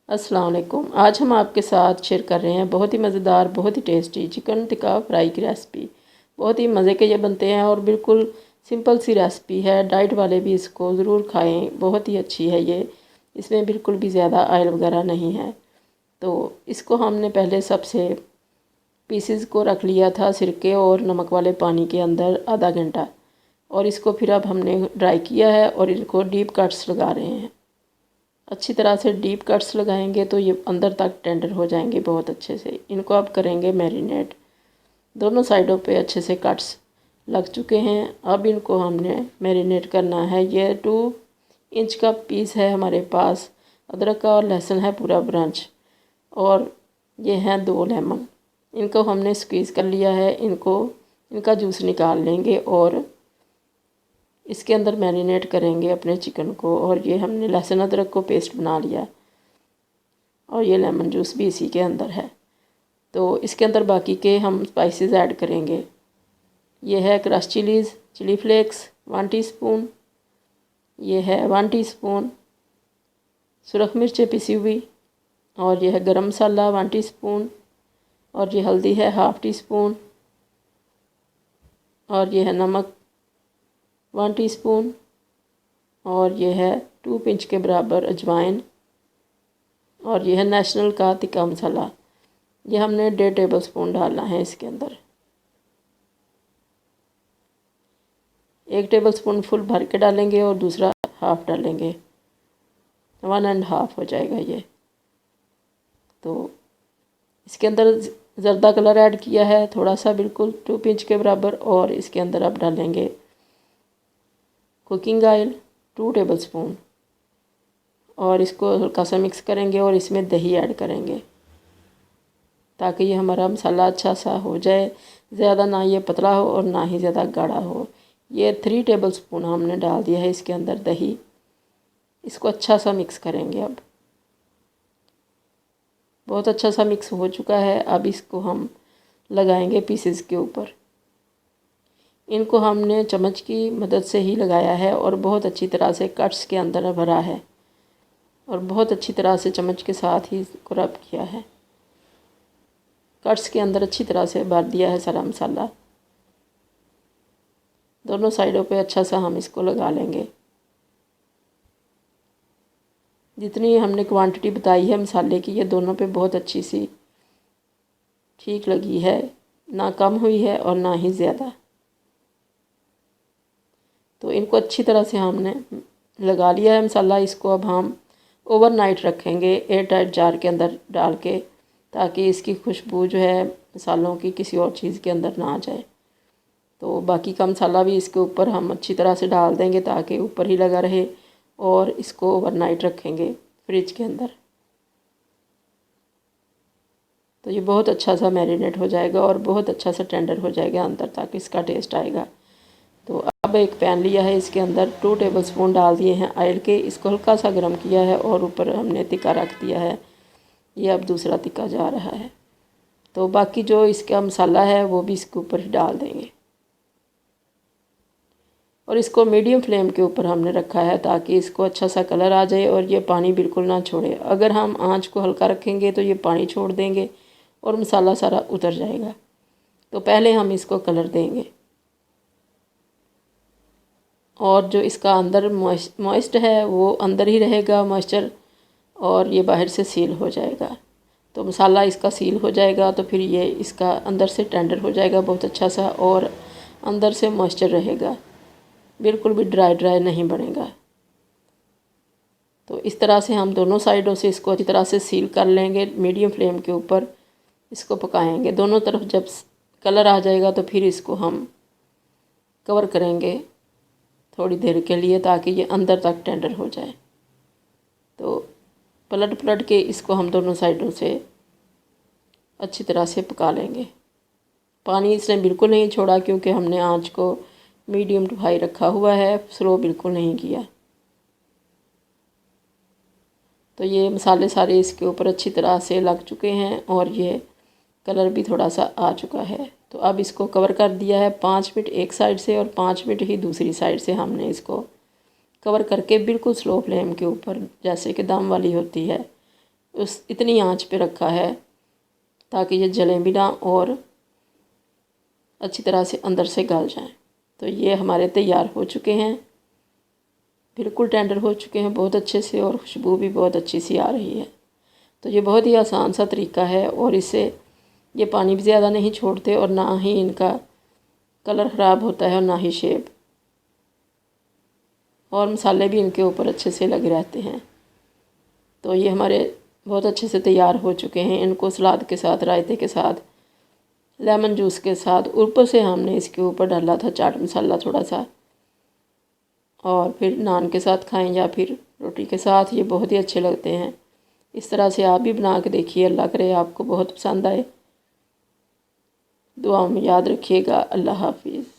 अस्सलाम वालेकुम। आज हम आपके साथ शेयर कर रहे हैं बहुत ही मज़ेदार, बहुत ही टेस्टी चिकन टिक्का फ्राई की रेसिपी। बहुत ही मज़े के ये बनते हैं और बिल्कुल सिंपल सी रेसिपी है। डाइट वाले भी इसको ज़रूर खाएं, बहुत ही अच्छी है ये। इसमें बिल्कुल भी ज़्यादा ऑयल वगैरह नहीं है। तो इसको हमने पहले सबसे पीसेस को रख लिया था सिरके और नमक वाले पानी के अंदर आधा घंटा, और इसको फिर अब हमने ड्राई किया है और इनको डीप कट्स लगा रहे हैं। अच्छी तरह से डीप कट्स लगाएंगे तो ये अंदर तक टेंडर हो जाएंगे बहुत अच्छे से। इनको अब करेंगे मैरिनेट। दोनों साइडों पे अच्छे से कट्स लग चुके हैं। अब इनको हमने मैरिनेट करना है। ये 2 इंच का पीस है हमारे पास अदरक का, और लहसुन है पूरा ब्रांच, और ये हैं 2 लेमन। इनको हमने स्क्वीज़ कर लिया है। इनका जूस निकाल लेंगे और इसके अंदर मैरिनेट करेंगे अपने चिकन को। और ये हमने लहसुन अदरक को पेस्ट बना लिया, और ये लेमन जूस भी इसी के अंदर है। तो इसके अंदर बाकी के हम स्पाइसेस ऐड करेंगे। ये है crush chillies, chilli flakes 1 teaspoon, ये है 1 टीस्पून सुरख मिर्चें पिसी हुई, और यह है गरम मसाला 1 टीस्पून, और ये हल्दी है 1/2 टीस्पून, और ये है नमक 1 टीस्पून, और ये है 2 पिंच के बराबर अजवाइन, और ये है नेशनल का तिक्का मसाला। ये हमने 1.5 टेबलस्पून डालना है इसके अंदर। 1 टेबलस्पून फुल भर के डालेंगे और दूसरा हाफ डालेंगे, 1.5 हो जाएगा ये। तो इसके अंदर ज़र्दा कलर ऐड किया है थोड़ा सा, बिल्कुल 2 पिंच के बराबर, और इसके अंदर अब डालेंगे कुकिंग ऑयल 2 टेबलस्पून, और इसको हल्का सा मिक्स करेंगे और इसमें दही ऐड करेंगे ताकि ये हमारा मसाला अच्छा सा हो जाए। ज़्यादा ना ये पतला हो और ना ही ज़्यादा गाढ़ा हो। ये 3 टेबलस्पून हमने डाल दिया है इसके अंदर दही। इसको अच्छा सा मिक्स करेंगे। अब बहुत अच्छा सा मिक्स हो चुका है। अब इसको हम लगाएंगे पीसेस के ऊपर। इनको हमने चम्मच की मदद से ही लगाया है और बहुत अच्छी तरह से कट्स के अंदर भरा है, और बहुत अच्छी तरह से चम्मच के साथ ही इसको रब किया है। कट्स के अंदर अच्छी तरह से भर दिया है सारा मसाला। दोनों साइडों पे अच्छा सा हम इसको लगा लेंगे। जितनी हमने क्वांटिटी बताई है मसाले की, ये दोनों पे बहुत अच्छी सी ठीक लगी है, ना कम हुई है और ना ही ज़्यादा। तो इनको अच्छी तरह से हमने लगा लिया है मसाला। इसको अब हम ओवरनाइट रखेंगे एयर टाइट जार के अंदर डाल के, ताकि इसकी खुशबू जो है मसालों की किसी और चीज़ के अंदर ना आ जाए। तो बाकी का मसाला भी इसके ऊपर हम अच्छी तरह से डाल देंगे ताकि ऊपर ही लगा रहे, और इसको ओवरनाइट रखेंगे फ्रिज के अंदर। तो ये बहुत अच्छा सा मैरिनेट हो जाएगा और बहुत अच्छा सा टेंडर हो जाएगा, अंदर तक इसका टेस्ट आएगा। तो अब एक पैन लिया है, इसके अंदर 2 टेबलस्पून डाल दिए हैं ऑयल के। इसको हल्का सा गर्म किया है और ऊपर हमने तिक्का रख दिया है। ये अब दूसरा तिक्का जा रहा है। तो बाकी जो इसका मसाला है वो भी इसके ऊपर ही डाल देंगे, और इसको मीडियम फ्लेम के ऊपर हमने रखा है ताकि इसको अच्छा सा कलर आ जाए और ये पानी बिल्कुल ना छोड़े। अगर हम आंच को हल्का रखेंगे तो ये पानी छोड़ देंगे और मसाला सारा उतर जाएगा। तो पहले हम इसको कलर देंगे, और जो इसका अंदर मॉइस्ट है वो अंदर ही रहेगा मॉइस्चर, और ये बाहर से सील हो जाएगा। तो मसाला इसका सील हो जाएगा तो फिर ये इसका अंदर से टेंडर हो जाएगा बहुत अच्छा सा, और अंदर से मॉइस्चर रहेगा, बिल्कुल भी ड्राई ड्राई नहीं बनेगा। तो इस तरह से हम दोनों साइडों से इसको अच्छी तरह से सील कर लेंगे। मीडियम फ्लेम के ऊपर इसको पकाएंगे। दोनों तरफ जब कलर आ जाएगा तो फिर इसको हम कवर करेंगे थोड़ी देर के लिए ताकि ये अंदर तक टेंडर हो जाए। तो पलट पलट के इसको हम दोनों साइडों से अच्छी तरह से पका लेंगे। पानी इसने बिल्कुल नहीं छोड़ा क्योंकि हमने आंच को मीडियम टू हाई रखा हुआ है, स्लो बिल्कुल नहीं किया। तो ये मसाले सारे इसके ऊपर अच्छी तरह से लग चुके हैं और ये कलर भी थोड़ा सा आ चुका है। तो अब इसको कवर कर दिया है 5 मिनट एक साइड से और 5 मिनट ही दूसरी साइड से हमने इसको कवर करके बिल्कुल स्लो फ्लेम के ऊपर, जैसे कि दम वाली होती है उस इतनी आंच पे रखा है ताकि ये जलें भी ना और अच्छी तरह से अंदर से गल जाएं। तो ये हमारे तैयार हो चुके हैं, बिल्कुल टेंडर हो चुके हैं बहुत अच्छे से, और खुशबू भी बहुत अच्छी सी आ रही है। तो ये बहुत ही आसान सा तरीका है, और इससे ये पानी भी ज़्यादा नहीं छोड़ते और ना ही इनका कलर ख़राब होता है और ना ही शेप, और मसाले भी इनके ऊपर अच्छे से लगे रहते हैं। तो ये हमारे बहुत अच्छे से तैयार हो चुके हैं। इनको सलाद के साथ, रायते के साथ, लेमन जूस के साथ, ऊपर से हमने इसके ऊपर डाला था चाट मसाला थोड़ा सा, और फिर नान के साथ खाएं या फिर रोटी के साथ, ये बहुत ही अच्छे लगते हैं। इस तरह से आप भी बना के देखिए, अल्लाह करे आपको बहुत पसंद आए। दुआ में याद रखिएगा। अल्लाह हाफिज़।